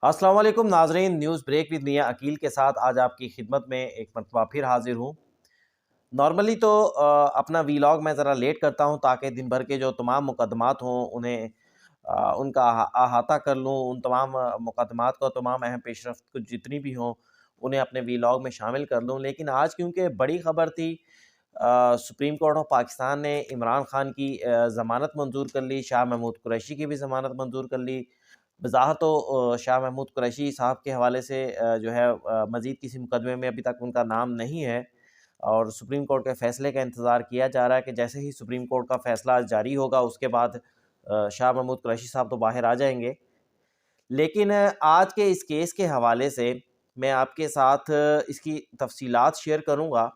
السلام علیکم ناظرین، نیوز بریک ود میاں عقیل کے ساتھ آج آپ کی خدمت میں ایک مرتبہ پھر حاضر ہوں۔ نارملی تو اپنا ویلاگ میں ذرا لیٹ کرتا ہوں تاکہ دن بھر کے جو تمام مقدمات ہوں انہیں ان کا احاطہ کر لوں، ان تمام مقدمات کو، تمام اہم پیش رفت کو جتنی بھی ہوں انہیں اپنے ویلاگ میں شامل کر لوں۔ لیکن آج کیونکہ بڑی خبر تھی، سپریم کورٹ آف پاکستان نے عمران خان کی ضمانت منظور کر لی، شاہ محمود قریشی کی بھی ضمانت منظور کر لی۔ بظاہر تو شاہ محمود قریشی صاحب کے حوالے سے جو ہے مزید کسی مقدمے میں ابھی تک ان کا نام نہیں ہے، اور سپریم کورٹ کے فیصلے کا انتظار کیا جا رہا ہے کہ جیسے ہی سپریم کورٹ کا فیصلہ جاری ہوگا اس کے بعد شاہ محمود قریشی صاحب تو باہر آ جائیں گے۔ لیکن آج کے اس کیس کے حوالے سے میں آپ کے ساتھ اس کی تفصیلات شیئر کروں گا،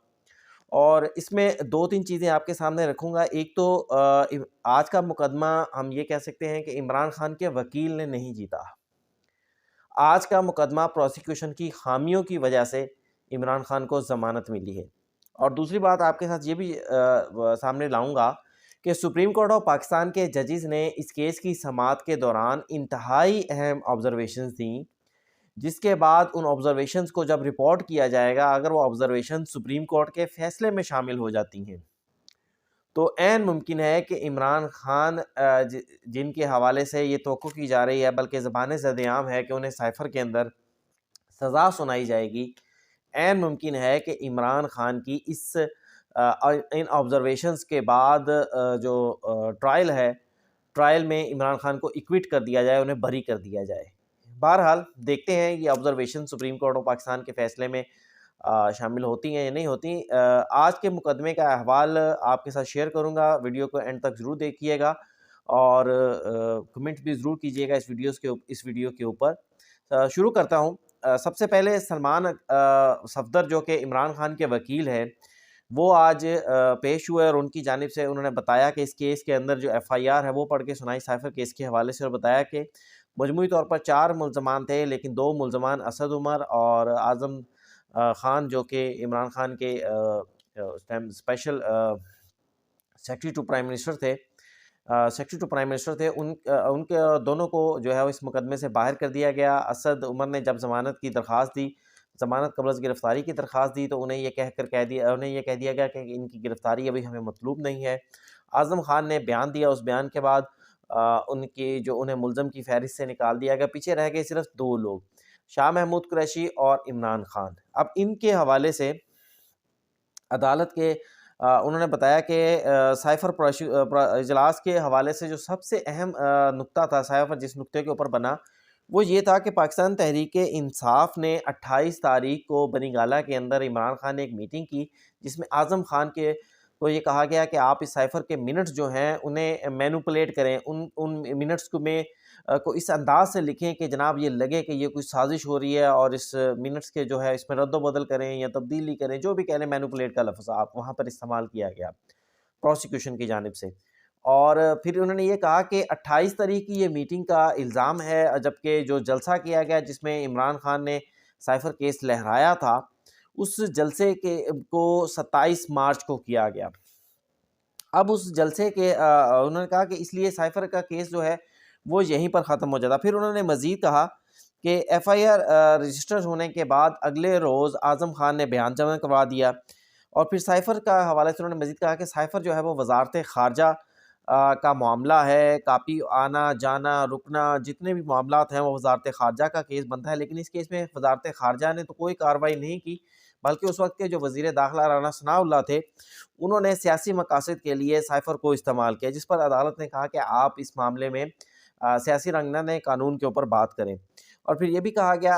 اور اس میں دو تین چیزیں آپ کے سامنے رکھوں گا۔ ایک تو آج کا مقدمہ ہم یہ کہہ سکتے ہیں کہ عمران خان کے وکیل نے نہیں جیتا۔ آج کا مقدمہ پروسیکیوشن کی خامیوں کی وجہ سے عمران خان کو ضمانت ملی ہے۔ اور دوسری بات آپ کے ساتھ یہ بھی سامنے لاؤں گا کہ سپریم کورٹ آف پاکستان کے ججز نے اس کیس کی سماعت کے دوران انتہائی اہم آبزرویشنز دیں، جس کے بعد ان آبزرویشنز کو جب رپورٹ کیا جائے گا، اگر وہ آبزرویشن سپریم کورٹ کے فیصلے میں شامل ہو جاتی ہیں تو عین ممکن ہے کہ عمران خان جن کے حوالے سے یہ توقع کی جا رہی ہے، بلکہ زبان زد عام ہے کہ انہیں سائفر کے اندر سزا سنائی جائے گی، عین ممکن ہے کہ عمران خان کی ان آبزرویشنز کے بعد جو ٹرائل ہے، ٹرائل میں عمران خان کو ایکوٹ کر دیا جائے، انہیں بری کر دیا جائے۔ بہرحال دیکھتے ہیں یہ observation supreme court of Pakistan کے فیصلے میں شامل ہوتی ہیں یا نہیں ہوتی۔ آج کے مقدمے کا احوال آپ کے ساتھ شیئر کروں گا، ویڈیو کو اینڈ تک ضرور دیکھیے گا، اور کمنٹ بھی ضرور کیجیے گا اس ویڈیو کے اوپر۔ شروع کرتا ہوں۔ سب سے پہلے سلمان صفدر جو کہ عمران خان کے وکیل ہیں، وہ آج پیش ہوئے، اور ان کی جانب سے انہوں نے بتایا کہ اس کیس کے اندر جو ایف آئی آر ہے وہ پڑھ کے سنائی سائفر کیس کے حوالے سے، اور بتایا کہ مجموعی طور پر 4 ملزمان تھے، لیکن 2 ملزمان اسد عمر اور اعظم خان جو کہ عمران خان کے special secretary to prime minister تھے، ان کے دونوں کو جو ہے اس مقدمے سے باہر کر دیا گیا۔ اسد عمر نے جب ضمانت کی درخواست دی، ضمانت قبل از گرفتاری کی درخواست دی، تو انہیں یہ کہہ دیا گیا کہ ان کی گرفتاری ابھی ہمیں مطلوب نہیں ہے۔ اعظم خان نے بیان دیا، اس بیان کے بعد ان کی جو انہیں ملزم کی فہرست سے نکال دیا گیا، پیچھے رہ گئے صرف 2 لوگ، شاہ محمود قریشی اور عمران خان۔ اب ان کے حوالے سے عدالت کے انہوں نے بتایا کہ سائفر اجلاس کے حوالے سے جو سب سے اہم نقطہ تھا، سائفر جس نقطے کے اوپر بنا، وہ یہ تھا کہ پاکستان تحریک انصاف نے 28 تاریخ کو بنی گالہ کے اندر عمران خان نے ایک میٹنگ کی، جس میں اعظم خان کو یہ کہا گیا کہ آپ اس سائفر کے منٹس جو ہیں انہیں مینوپولیٹ کریں، ان منٹس کو اس انداز سے لکھیں کہ جناب یہ لگے کہ یہ کوئی سازش ہو رہی ہے، اور اس منٹس کے جو ہے اس میں رد و بدل کریں یا تبدیلی کریں، جو بھی کہہ لیں، مینوپولیٹ کا لفظ آپ وہاں پر استعمال کیا گیا پروسیکیوشن کی جانب سے۔ اور پھر انہوں نے یہ کہا کہ 28 تاریخ کی یہ میٹنگ کا الزام ہے، جبکہ جو جلسہ کیا گیا جس میں عمران خان نے سائفر کیس لہرایا تھا، اس جلسے کو 27 مارچ کو کیا گیا۔ اب اس جلسے کے انہوں نے کہا کہ اس لیے سائفر کا کیس جو ہے وہ یہیں پر ختم ہو جاتا۔ پھر انہوں نے مزید کہا کہ ایف آئی آر رجسٹر ہونے کے بعد اگلے روز اعظم خان نے بیان جمع کروا دیا، اور پھر سائفر کا حوالے سے انہوں نے مزید کہا کہ سائفر جو ہے وہ وزارت خارجہ کا معاملہ ہے، کاپی آنا جانا رکنا جتنے بھی معاملات ہیں وہ وزارت خارجہ کا کیس بنتا ہے، لیکن اس کیس میں وزارت خارجہ نے تو کوئی کارروائی نہیں کی، بلکہ اس وقت کے جو وزیر داخلہ رانا ثناء اللہ تھے، انہوں نے سیاسی مقاصد کے لیے سائفر کو استعمال کیا، جس پر عدالت نے کہا کہ آپ اس معاملے میں سیاسی رنگنے قانون کے اوپر بات کریں۔ اور پھر یہ بھی کہا گیا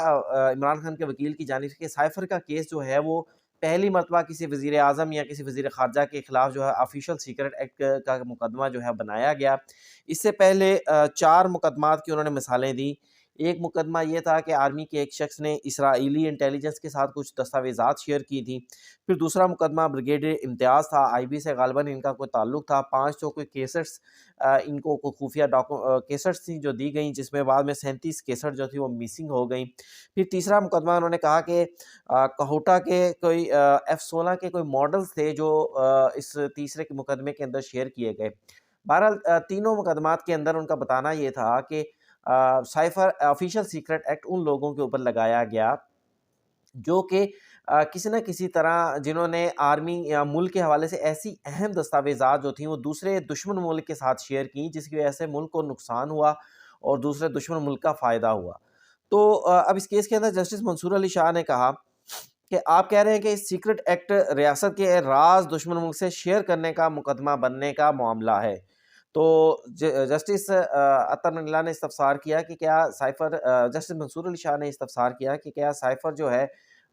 عمران خان کے وکیل کی جانب سے کہ سائفر کا کیس جو ہے وہ پہلی مرتبہ کسی وزیر اعظم یا کسی وزیر خارجہ کے خلاف جو ہے آفیشل سیکرٹ ایکٹ کا مقدمہ جو ہے بنایا گیا۔ اس سے پہلے 4 مقدمات کی انہوں نے مثالیں دیں۔ ایک مقدمہ یہ تھا کہ آرمی کے ایک شخص نے اسرائیلی انٹیلیجنس کے ساتھ کچھ دستاویزات شیئر کی تھیں۔ پھر دوسرا مقدمہ بریگیڈیئر امتیاز تھا، آئی بی سے غالباً ان کا کوئی تعلق تھا۔ 500 کوئی کیسٹس ان کو خفیہ کیسٹس تھیں جو دی گئیں، جس میں بعد میں 37 کیسٹ جو تھی وہ مسنگ ہو گئیں۔ پھر تیسرا مقدمہ انہوں نے کہا کہ کہوٹا کے کوئی F-16 کے کوئی ماڈلز تھے جو اس تیسرے کے مقدمے کے اندر شیئر کیے گئے۔ بہرحال تینوں مقدمات کے اندر ان کا بتانا یہ تھا کہ cipher official secret act in لوگوں کے اوپر لگایا گیا جو کہ کسی نہ کسی طرح جنہوں نے آرمی یا ملک کے حوالے سے ایسی اہم دستاویزات جو تھیں وہ دوسرے دشمن ملک کے ساتھ شیئر کیں، جس کی وجہ سے ملک کو نقصان ہوا اور دوسرے دشمن ملک کا فائدہ ہوا۔ تو اب اس کیس کے اندر جسٹس منصور علی شاہ نے کہا کہ آپ کہہ رہے ہیں کہ اس سیکرٹ ایکٹ ریاست کے راز دشمن ملک سے شیئر کرنے کا مقدمہ بننے کا معاملہ ہے۔ تو جسٹس عطر اللہ نے استفسار کیا کہ کیا سائفر جسٹس منصور علی شاہ نے استفسار کیا کہ کیا سائفر جو ہے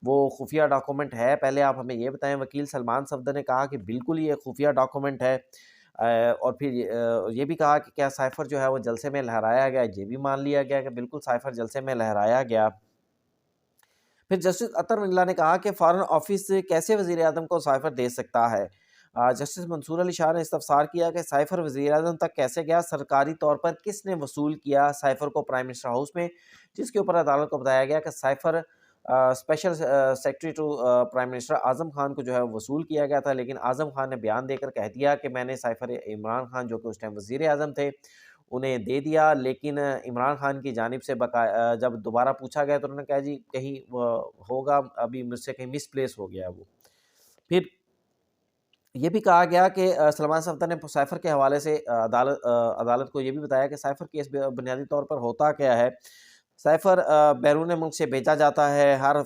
وہ خفیہ ڈاکومنٹ ہے، پہلے آپ ہمیں یہ بتائیں۔ وکیل سلمان صفدر نے کہا کہ بالکل یہ خفیہ ڈاکومنٹ ہے، اور پھر یہ بھی کہا کہ کیا سائفر جو ہے وہ جلسے میں لہرایا گیا، یہ بھی مان لیا گیا کہ بالکل سائفر جلسے میں لہرایا گیا۔ پھر جسٹس عطر اللہ نے کہا کہ فارن آفس کیسے وزیر اعظم کو سائفر دے سکتا ہے۔ جسٹس منصور علی شاہ نے استفسار کیا کہ سائفر وزیر اعظم تک کیسے گیا، سرکاری طور پر کس نے وصول کیا سائفر کو پرائم منسٹر ہاؤس میں، جس کے اوپر عدالت کو بتایا گیا کہ cipher special secretary to prime minister Azam Khan کو جو ہے وصول کیا گیا تھا، لیکن اعظم خان نے بیان دے کر کہہ دیا کہ میں نے سائفر عمران خان جو کہ اس ٹائم وزیر اعظم تھے انہیں دے دیا، لیکن عمران خان کی جانب سے جب دوبارہ پوچھا گیا تو انہوں نے کہا جی کہیں ہوگا، ابھی مجھ سے کہیں مس پلیس ہو گیا وہ۔ پھر یہ بھی کہا گیا کہ سلمان صفدر نے سائفر کے حوالے سے عدالت کو یہ بھی بتایا کہ سائفر کیس بنیادی طور پر ہوتا کیا ہے۔ سائفر بیرون ملک سے بھیجا جاتا ہے، ہر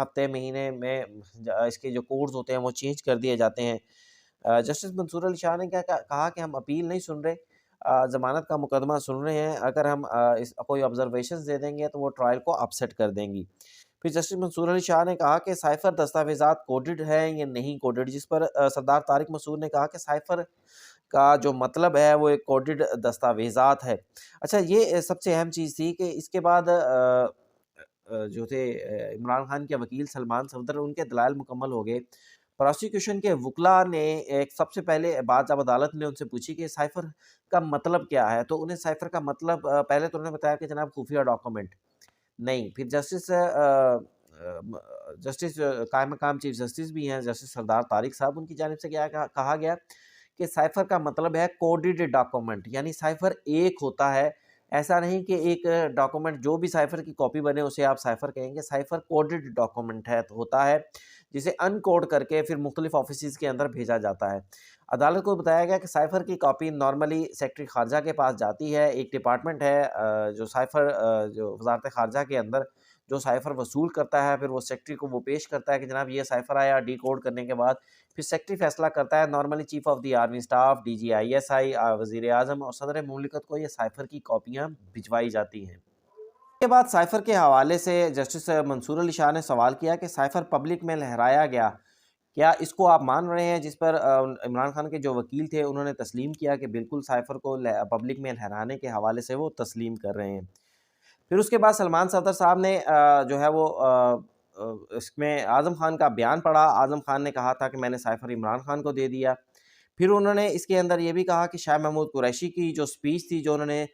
ہفتے مہینے میں اس کے جو کوڈز ہوتے ہیں وہ چینج کر دیے جاتے ہیں۔ جسٹس منصور علی شاہ نے کیا کہا کہ ہم اپیل نہیں سن رہے، ضمانت کا مقدمہ سن رہے ہیں، اگر ہم کوئی آبزرویشنز دے دیں گے تو وہ ٹرائل کو اپسیٹ کر دیں گی۔ پھر جسٹس منصور علی شاہ نے کہا کہ سائفر دستاویزات کوڈڈ ہیں یا نہیں کوڈڈ، جس پر سردار طارق مسعود نے کہا کہ سائفر کا جو مطلب ہے وہ ایک کوڈڈ دستاویزات ہے۔ اچھا، یہ سب سے اہم چیز تھی کہ اس کے بعد جو تھے عمران خان کے وکیل سلمان صفدر، ان کے دلائل مکمل ہو گئے۔ پروسیکیوشن کے وکلاء نے ایک سب سے پہلے بات جب عدالت نے ان سے پوچھی کہ سائفر کا مطلب کیا ہے، تو انہیں سائفر کا مطلب پہلے تو انہوں نے بتایا کہ جناب خفیہ ڈاکومنٹ نہیں۔ پھر جسٹس قائم مقام چیف جسٹس بھی ہیں جسٹس سردار طارق صاحب، ان کی جانب سے کیا کہا گیا کہ سائفر کا مطلب ہے کوڈڈ ڈاکومنٹ، یعنی سائفر ایک ہوتا ہے، ایسا نہیں کہ ایک ڈاکومنٹ جو بھی سائفر کی کاپی بنے اسے آپ سائفر کہیں گے۔ سائفر کوڈڈ ڈاکومنٹ ہوتا ہے جسے ان کوڈ کر کے پھر مختلف آفیسز کے اندر بھیجا جاتا ہے۔ عدالت کو بتایا گیا کہ سائفر کی کاپی نارملی سیکرٹری خارجہ کے پاس جاتی ہے، ایک ڈپارٹمنٹ ہے جو سائفر جو وزارت خارجہ کے اندر جو سائفر وصول کرتا ہے، پھر وہ سیکرٹری کو وہ پیش کرتا ہے کہ جناب یہ سائفر آیا، ڈی کوڈ کرنے کے بعد پھر سیکرٹری فیصلہ کرتا ہے، normally chief of the army staff, D G I S I, وزیر اعظم اور صدر مملکت کو یہ سائفر کی کاپیاں بھجوائی جاتی ہیں۔ اس کے بعد سائفر کے حوالے سے جسٹس منصور علی شاہ نے سوال کیا کہ سائفر پبلک میں لہرایا گیا، کیا اس کو آپ مان رہے ہیں؟ جس پر عمران خان کے جو وکیل تھے انہوں نے تسلیم کیا کہ بالکل سائفر کو پبلک میں لہرانے کے حوالے سے وہ تسلیم کر رہے ہیں۔ پھر اس کے بعد سلمان صفدر صاحب نے جو ہے وہ اس میں اعظم خان کا بیان پڑھا۔ اعظم خان نے کہا تھا کہ میں نے سائفر عمران خان کو دے دیا۔ پھر انہوں نے اس کے اندر یہ بھی کہا کہ شاہ محمود قریشی کی جو سپیچ تھی جو انہوں نے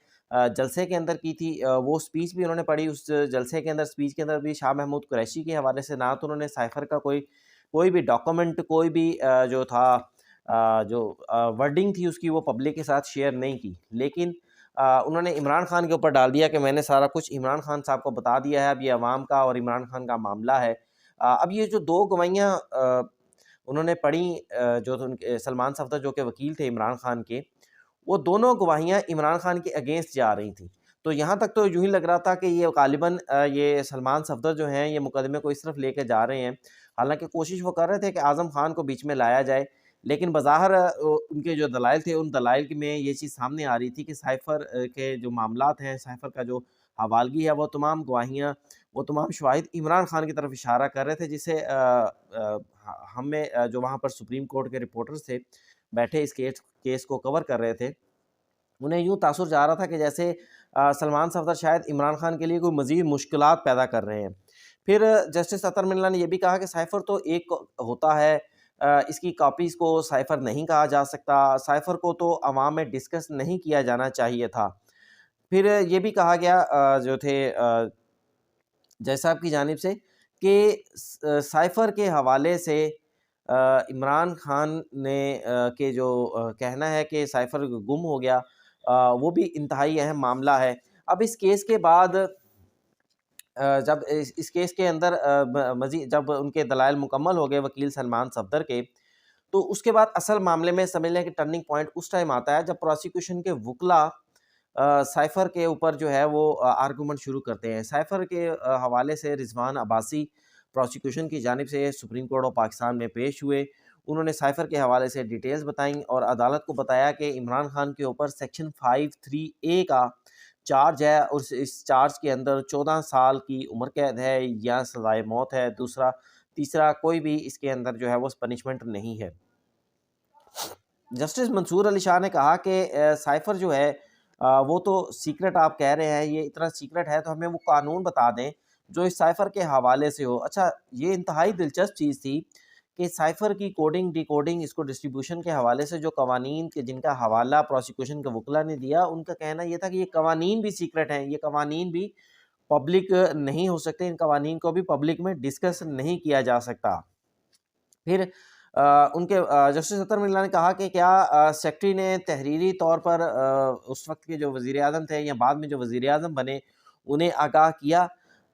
جلسے کے اندر کی تھی، وہ سپیچ بھی انہوں نے پڑھی۔ اس جلسے کے اندر سپیچ کے اندر بھی شاہ محمود قریشی کے حوالے سے نہ تو انہوں نے سائفر کا کوئی بھی ڈاکومنٹ، کوئی بھی جو تھا جو ورڈنگ تھی اس کی وہ پبلک کے ساتھ شیئر نہیں کی، لیکن انہوں نے عمران خان کے اوپر ڈال دیا کہ میں نے سارا کچھ عمران خان صاحب کو بتا دیا ہے، اب یہ عوام کا اور عمران خان کا معاملہ ہے۔ اب یہ جو دو گواہیاں انہوں نے پڑھی جو سلمان صفدر جو کہ وکیل تھے عمران خان کے، وہ دونوں گواہیاں عمران خان کے اگینسٹ جا رہی تھیں۔ تو یہاں تک تو یوں ہی لگ رہا تھا کہ یہ غالباً یہ سلمان صفدر جو ہیں یہ مقدمے کو اس طرف لے کے جا رہے ہیں، حالانکہ کوشش وہ کر رہے تھے کہ اعظم خان کو بیچ میں لایا جائے، لیکن بظاہر ان کے جو دلائل تھے ان دلائل میں یہ چیز سامنے آ رہی تھی کہ سائفر کے جو معاملات ہیں، سائفر کا جو حوالگی ہے، وہ تمام گواہیاں، وہ تمام شواہد عمران خان کی طرف اشارہ کر رہے تھے، جسے ہمیں جو وہاں پر سپریم کورٹ کے رپورٹرز تھے بیٹھے اس کیس کو کور کر رہے تھے، انہیں یوں تاثر جا رہا تھا کہ جیسے سلمان صفدر شاید عمران خان کے لیے کوئی مزید مشکلات پیدا کر رہے ہیں۔ پھر جسٹس عطر اللہ نے یہ بھی کہا کہ سائفر تو ایک ہوتا ہے، اس کی کاپیز کو سائفر نہیں کہا جا سکتا، سائفر کو تو عوام میں ڈسکس نہیں کیا جانا چاہیے تھا۔ پھر یہ بھی کہا گیا جو تھے جج صاحب کی جانب سے کہ سائفر کے حوالے سے عمران خان نے کہ جو کہنا ہے کہ سائفر گم ہو گیا، وہ بھی انتہائی اہم معاملہ ہے۔ اب اس کیس کے بعد جب اس کیس کے اندر مزید جب ان کے دلائل مکمل ہو گئے وکیل سلمان صفدر کے، تو اس کے بعد اصل معاملے میں سمجھ لیں کہ ٹرننگ پوائنٹ اس ٹائم آتا ہے جب پروسیکیوشن کے وکلا سائفر کے اوپر جو ہے وہ آرگومنٹ شروع کرتے ہیں۔ سائفر کے حوالے سے رضوان عباسی پروسیکیوشن کی جانب سے سپریم کورٹ آف پاکستان میں پیش ہوئے، انہوں نے سائفر کے حوالے سے ڈیٹیلز بتائیں اور عدالت کو بتایا کہ عمران خان کے اوپر سیکشن 53A کا چارج ہے اور اس چارج کے اندر 14 سال کی عمر قید ہے یا سزائے موت ہے، تیسرا کوئی بھی اس کے اندر جو ہے وہ پنشمنٹ نہیں ہے۔ جسٹس منصور علی شاہ نے کہا کہ سائفر جو ہے وہ تو سیکرٹ آپ کہہ رہے ہیں، یہ اتنا سیکرٹ ہے تو ہمیں وہ قانون بتا دیں جو اس سائفر کے حوالے سے ہو۔ اچھا، یہ انتہائی دلچسپ چیز تھی کہ سائفر کی کوڈنگ ڈی کوڈنگ اس کو ڈسٹریبیوشن کے حوالے سے جو قوانین کے جن کا حوالہ پروسیکیوشن کے وکلا نے دیا، ان کا کہنا یہ تھا کہ یہ قوانین بھی سیکرٹ ہیں، یہ قوانین بھی پبلک نہیں ہو سکتے، ان قوانین کو بھی پبلک میں ڈسکس نہیں کیا جا سکتا۔ پھر ان کے جسٹس اطہر ملا نے کہا کہ کیا سیکٹری نے تحریری طور پر اس وقت کے جو وزیر اعظم تھے یا بعد میں جو وزیر اعظم بنے انہیں آگاہ کیا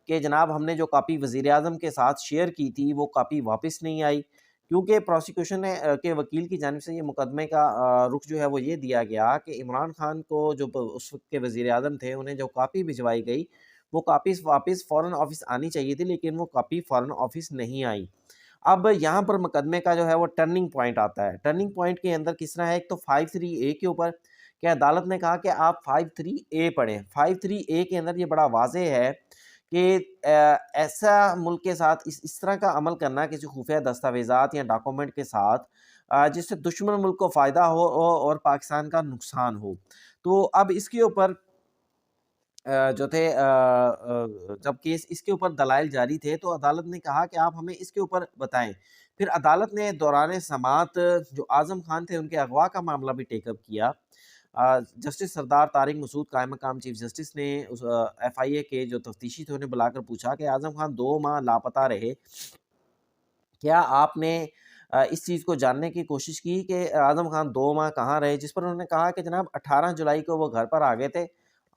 کہ جناب ہم نے جو کاپی وزیر اعظم کے ساتھ شیئر کی تھی وہ کاپی واپس نہیں آئی، کیونکہ پروسیکیوشن کے وکیل کی جانب سے یہ مقدمے کا رخ جو ہے وہ یہ دیا گیا کہ عمران خان کو جو اس وقت کے وزیر اعظم تھے انہیں جو کاپی بھجوائی گئی وہ کاپی واپس فوراً آفس آنی چاہیے تھی، لیکن وہ کاپی فوراً آفس نہیں آئی۔ اب یہاں پر مقدمے کا جو ہے وہ ٹرننگ پوائنٹ آتا ہے۔ ٹرننگ پوائنٹ کے اندر کس طرح ہے، ایک تو 53A کے اوپر کہ عدالت نے کہا کہ آپ 53A پڑھیں۔ 53A کے اندر یہ بڑا واضح ہے کہ ایسا ملک کے ساتھ اس طرح کا عمل کرنا کسی خفیہ دستاویزات یا ڈاکومنٹ کے ساتھ جس سے دشمن ملک کو فائدہ ہو اور پاکستان کا نقصان ہو۔ تو اب اس کے اوپر جو تھے جب کیس اس کے اوپر دلائل جاری تھے تو عدالت نے کہا کہ آپ ہمیں اس کے اوپر بتائیں۔ پھر عدالت نے دوران سماعت جو اعظم خان تھے ان کے اغوا کا معاملہ بھی ٹیک اپ کیا۔ جسٹس سردار طارق مسعود قائم مقام چیف جسٹس نے FIA کے جو تفتیشی تھے انہیں بلا کر پوچھا کہ اعظم خان 2 ماہ لاپتہ رہے، کیا آپ نے اس چیز کو جاننے کی کوشش کی کہ اعظم خان 2 ماہ کہاں رہے؟ جس پر انہوں نے کہا کہ جناب 18 جولائی کو وہ گھر پر آ گئے تھے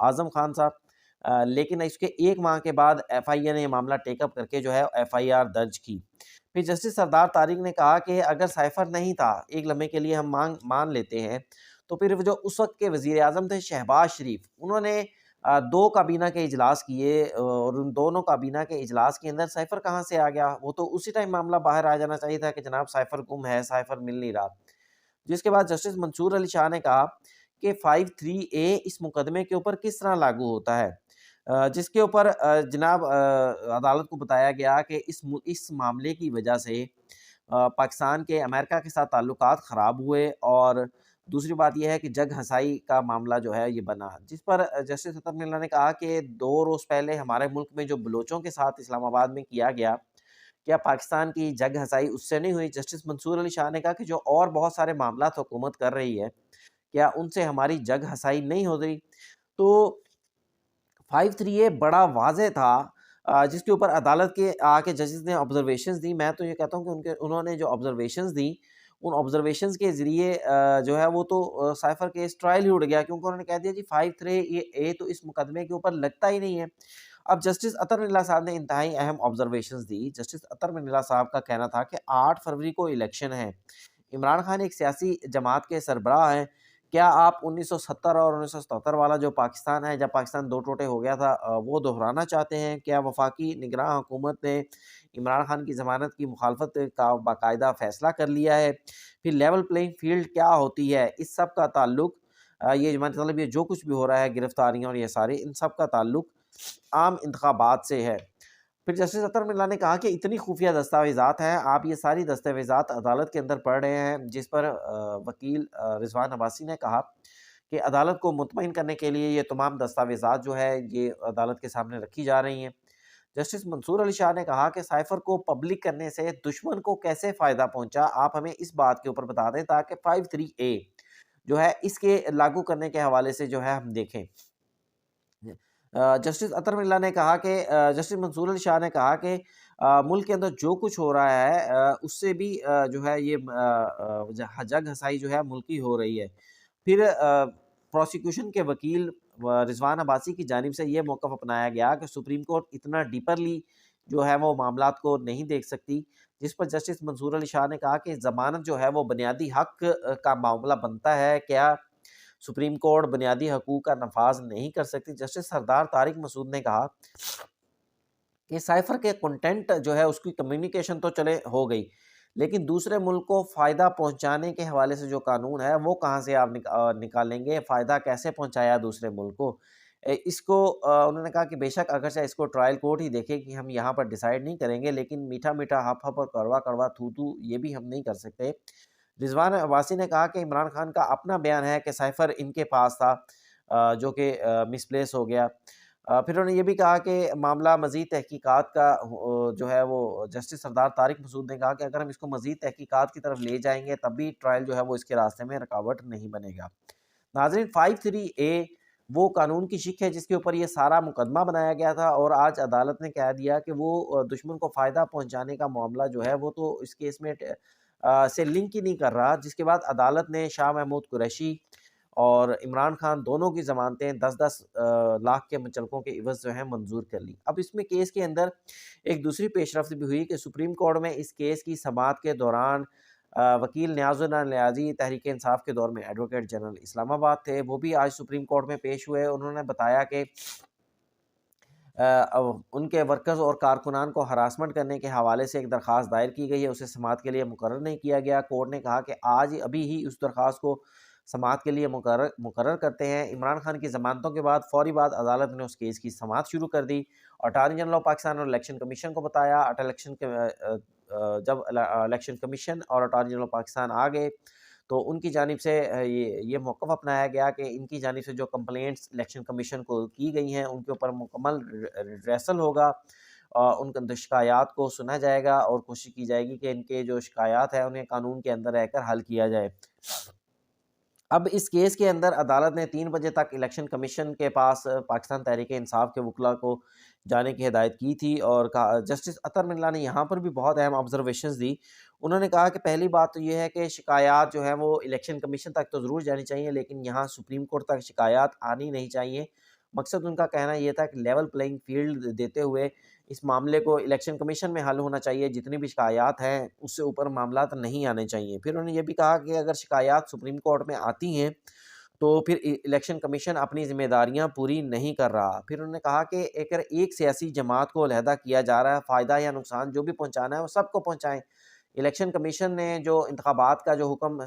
اعظم خان صاحب، لیکن اس کے 1 ماہ کے بعد FIA نے یہ معاملہ ٹیک اپ کر کے جو ہے FIR درج کی۔ پھر جسٹس سردار طارق نے کہا کہ اگر سائفر نہیں تھا، ایک لمحے کے لیے ہم مان لیتے ہیں، تو پھر جو اس وقت کے وزیر اعظم تھے شہباز شریف، انہوں نے 2 کابینہ کے اجلاس کیے اور ان دونوں کابینہ کے اجلاس کے اندر سائفر کہاں سے آ گیا؟ وہ تو اسی ٹائم معاملہ باہر آ جانا چاہیے تھا کہ جناب سائفر گم ہے، سائفر مل نہیں رہا۔ جس کے بعد جسٹس منصور علی شاہ نے کہا کہ 53A اس مقدمے کے اوپر کس طرح لاگو ہوتا ہے، جس کے اوپر جناب عدالت کو بتایا گیا کہ اس معاملے کی وجہ سے پاکستان کے امریکہ کے ساتھ تعلقات خراب ہوئے، اور دوسری بات یہ ہے کہ جگ ہنسائی کا معاملہ جو ہے یہ بنا، جس پر جسٹس اطہر ملا نے کہا کہ 2 روز پہلے ہمارے ملک میں جو بلوچوں کے ساتھ اسلام آباد میں کیا گیا، کیا پاکستان کی جگ ہنسائی اس سے نہیں ہوئی؟ جسٹس منصور علی شاہ نے کہا کہ جو اور بہت سارے معاملات حکومت کر رہی ہے کیا ان سے ہماری جگ ہنسائی نہیں ہو رہی؟ تو 53A بڑا واضح تھا جس کے اوپر عدالت کے آ کے ججز نے آبزرویشنز دی۔ میں تو یہ کہتا ہوں کہ انہوں نے جو آبزرویشنز دی ان آبزرویشنز کے ذریعے جو ہے وہ تو سائفر کیس ٹرائل ہی اڑ گیا، کیونکہ انہوں نے کہہ دیا جی 53A تو اس مقدمے کے اوپر لگتا ہی نہیں ہے۔ اب جسٹس اطہر منیلا صاحب نے انتہائی اہم آبزرویشنز دی۔ جسٹس اطہر منیلا صاحب کا کہنا تھا کہ 8 فروری کو الیکشن ہے، عمران خان ایک سیاسی جماعت کے سربراہ ہیں، کیا آپ 1970 اور 1977 والا جو پاکستان ہے جب پاکستان 2 ٹوٹے ہو گیا تھا وہ دہرانا چاہتے ہیں؟ کیا وفاقی نگراں حکومت نے عمران خان کی ضمانت کی مخالفت کا باقاعدہ فیصلہ کر لیا ہے؟ پھر لیول پلینگ فیلڈ کیا ہوتی ہے؟ اس سب کا تعلق یہ مطلب یہ جو کچھ بھی ہو رہا ہے گرفتاریاں اور یہ سارے ان سب کا تعلق عام انتخابات سے ہے۔ پھر جسٹس اطہر ملا نے کہا کہ اتنی خفیہ دستاویزات ہیں، آپ یہ ساری دستاویزات عدالت کے اندر پڑھ رہے ہیں، جس پر وکیل رضوان عباسی نے کہا کہ عدالت کو مطمئن کرنے کے لیے یہ تمام دستاویزات جو ہے یہ عدالت کے سامنے رکھی جا رہی ہیں۔ جسٹس منصور علی شاہ نے کہا کہ سائفر کو پبلک کرنے سے دشمن کو کیسے فائدہ پہنچا، آپ ہمیں اس بات کے اوپر بتا دیں تاکہ 53A جو ہے اس کے لاگو کرنے کے حوالے سے جو ہے ہم دیکھیں۔ جسٹس اطہر ملا نے کہا کہ جسٹس منصور علی شاہ نے کہا کہ ملک کے اندر جو کچھ ہو رہا ہے اس سے بھی جو ہے یہ جگ ہنسائی جو ہے ملکی ہو رہی ہے۔ پھر پروسیکیوشن کے وکیل رضوان عباسی کی جانب سے یہ موقف اپنایا گیا کہ سپریم کورٹ اتنا ڈیپرلی جو ہے وہ معاملات کو نہیں دیکھ سکتی، جس پر جسٹس منصور علی شاہ نے کہا کہ ضمانت جو ہے وہ بنیادی حق کا معاملہ بنتا ہے، کیا سپریم کورٹ بنیادی حقوق کا نفاذ نہیں کر سکتی؟ جسٹس سردار طارق مسعود نے کہا کہ سائفر کے کنٹینٹ جو ہے اس کی کمیونیکیشن تو چلے ہو گئی، لیکن دوسرے ملک کو فائدہ پہنچانے کے حوالے سے جو قانون ہے وہ کہاں سے آپ نکالیں گے؟ فائدہ کیسے پہنچایا دوسرے ملک کو؟ اس کو انہوں نے کہا کہ بے شک اگرچہ اس کو ٹرائل کورٹ ہی دیکھے کہ ہم یہاں پر ڈیسائیڈ نہیں کریں گے، لیکن میٹھا میٹھا ہپ ہپ اور کڑوا کڑوا تھو تھو یہ بھی ہم نہیں کر سکتے۔ رضوان عباسی نے کہا کہ عمران خان کا اپنا بیان ہے کہ سائفر ان کے پاس تھا، جو کہ مس پلیس ہو گیا۔ پھر انہوں نے یہ بھی کہا کہ معاملہ مزید تحقیقات کا جو ہے وہ جسٹس سردار طارق مسعود نے کہا کہ اگر ہم اس کو مزید تحقیقات کی طرف لے جائیں گے تب بھی ٹرائل جو ہے وہ اس کے راستے میں رکاوٹ نہیں بنے گا۔ ناظرین 53A وہ قانون کی شق ہے جس کے اوپر یہ سارا مقدمہ بنایا گیا تھا، اور آج عدالت نے کہہ دیا کہ وہ دشمن کو فائدہ پہنچانے کا معاملہ جو ہے وہ تو اس کیس میں سے لنک ہی نہیں کر رہا، جس کے بعد عدالت نے شاہ محمود قریشی اور عمران خان دونوں کی ضمانتیں 10-10 لاکھ کے منچلکوں کے عوض جو ہیں منظور کر لی۔ اب اس میں کیس کے اندر ایک دوسری پیش رفت بھی ہوئی کہ سپریم کورٹ میں اس کیس کی سماعت کے دوران وکیل نیاز الدین نیازی تحریک انصاف کے دور میں ایڈوکیٹ جنرل اسلام آباد تھے، وہ بھی آج سپریم کورٹ میں پیش ہوئے۔ انہوں نے بتایا کہ ان کے ورکرز اور کارکنان کو ہراسمنٹ کرنے کے حوالے سے ایک درخواست دائر کی گئی ہے، اسے سماعت کے لیے مقرر نہیں کیا گیا۔ کورٹ نے کہا کہ آج ابھی ہی اس درخواست کو سماعت کے لیے مقرر کرتے ہیں۔ عمران خان کی ضمانتوں کے بعد فوری بعد عدالت نے اس کیس کی سماعت شروع کر دی۔ اٹارنی جنرل آف پاکستان اور الیکشن کمیشن کو بتایا، جب الیکشن کمیشن اور اٹارنی جنرل آف پاکستان آ گئے تو ان کی جانب سے یہ موقف اپنایا گیا کہ ان کی جانب سے جو کمپلینٹس الیکشن کمیشن کو کی گئی ہیں ان کے اوپر مکمل ریسل ہوگا، ان کے شکایات کو سنا جائے گا اور کوشش کی جائے گی کہ ان کے جو شکایات ہیں انہیں قانون کے اندر رہ کر حل کیا جائے۔ اب اس کیس کے اندر عدالت نے 3 بجے تک الیکشن کمیشن کے پاس پاکستان تحریک انصاف کے وکلاء کو جانے کی ہدایت کی تھی، اور جسٹس اطہر ملا نے یہاں پر بھی بہت اہم آبزرویشنز دی۔ انہوں نے کہا کہ پہلی بات تو یہ ہے کہ شکایات جو ہیں وہ الیکشن کمیشن تک تو ضرور جانی چاہیے، لیکن یہاں سپریم کورٹ تک شکایات آنی نہیں چاہیے۔ مقصد ان کا کہنا یہ تھا کہ لیول پلینگ فیلڈ دیتے ہوئے اس معاملے کو الیکشن کمیشن میں حل ہونا چاہیے، جتنی بھی شکایات ہیں اس سے اوپر معاملات نہیں آنے چاہیے۔ پھر انہوں نے یہ بھی کہا کہ اگر شکایات سپریم کورٹ میں آتی ہیں تو پھر الیکشن کمیشن اپنی ذمہ داریاں پوری نہیں کر رہا۔ پھر انہوں نے کہا کہ اگر ایک سیاسی جماعت کو علیحدہ کیا جا رہا ہے، فائدہ یا نقصان جو بھی پہنچانا ہے وہ سب کو پہنچائیں۔ الیکشن کمیشن نے جو انتخابات کا جو حکم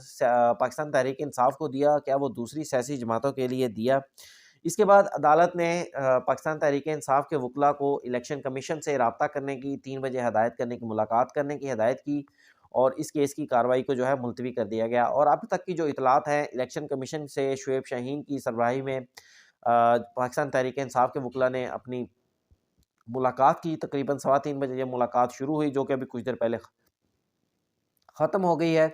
پاکستان تحریک انصاف کو دیا، کیا وہ دوسری سیاسی جماعتوں کے لیے دیا؟ اس کے بعد عدالت نے پاکستان تحریک انصاف کے وکلاء کو الیکشن کمیشن سے رابطہ کرنے کی 3 بجے ہدایت کرنے کی، ملاقات کرنے کی ہدایت کی، اور اس کیس کی کارروائی کو جو ہے ملتوی کر دیا گیا۔ اور اب تک کی جو اطلاعات ہیں الیکشن کمیشن سے، شعیب شاہین کی سربراہی میں پاکستان تحریک انصاف کے وکلاء نے اپنی ملاقات کی، تقریباً 3:15 بجے یہ ملاقات شروع ہوئی، جو کہ ابھی کچھ دیر پہلے ختم ہو گئی ہے،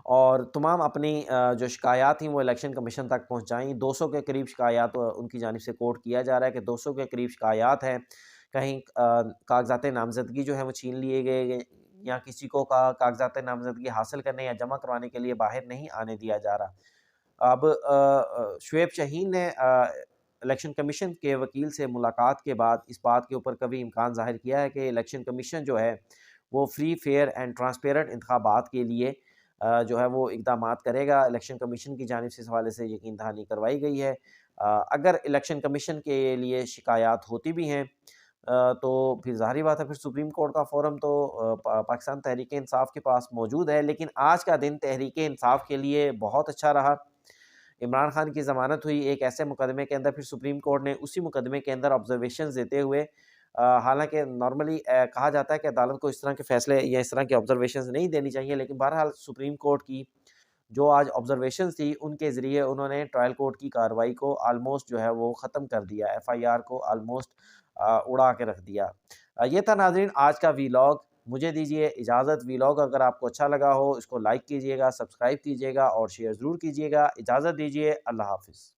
اور تمام اپنی جو شکایات تھیں وہ الیکشن کمیشن تک پہنچائیں۔ 200 کے قریب شکایات ان کی جانب سے کوٹ کیا جا رہا ہے کہ 200 کے قریب شکایات ہیں، کہیں کاغذات نامزدگی جو ہیں وہ چھین لیے گئے، یا کسی کو کاغذات نامزدگی حاصل کرنے یا جمع کروانے کے لیے باہر نہیں آنے دیا جا رہا۔ اب شعیب شاہین نے الیکشن کمیشن کے وکیل سے ملاقات کے بعد اس بات کے اوپر کبھی امکان ظاہر کیا ہے کہ الیکشن کمیشن جو ہے وہ فری، فیئر اینڈ ٹرانسپیرنٹ انتخابات کے لیے جو ہے وہ اقدامات کرے گا۔ الیکشن کمیشن کی جانب سے اس حوالے سے یقین دہانی کروائی گئی ہے۔ اگر الیکشن کمیشن کے لیے شکایات ہوتی بھی ہیں تو پھر ظاہری بات ہے پھر سپریم کورٹ کا فورم تو پاکستان تحریک انصاف کے پاس موجود ہے۔ لیکن آج کا دن تحریک انصاف کے لیے بہت اچھا رہا۔ عمران خان کی ضمانت ہوئی ایک ایسے مقدمے کے اندر، پھر سپریم کورٹ نے اسی مقدمے کے اندر آبزرویشنز دیتے ہوئے، حالانکہ نارملی کہا جاتا ہے کہ عدالت کو اس طرح کے فیصلے یا اس طرح کی آبزرویشنز نہیں دینی چاہیے، لیکن بہرحال سپریم کورٹ کی جو آج آبزرویشنز تھی ان کے ذریعے انہوں نے ٹرائل کورٹ کی کارروائی کو آلموسٹ جو ہے وہ ختم کر دیا، ایف آئی آر کو آلموسٹ اڑا کے رکھ دیا۔ یہ تھا ناظرین آج کا ویلاگ، مجھے دیجیے اجازت۔ ویلاگ اگر آپ کو اچھا لگا ہو اس کو لائک کیجیے گا، سبسکرائب کیجیے گا اور شیئر ضرور کیجیے گا۔ اجازت دیجیے، اللہ حافظ۔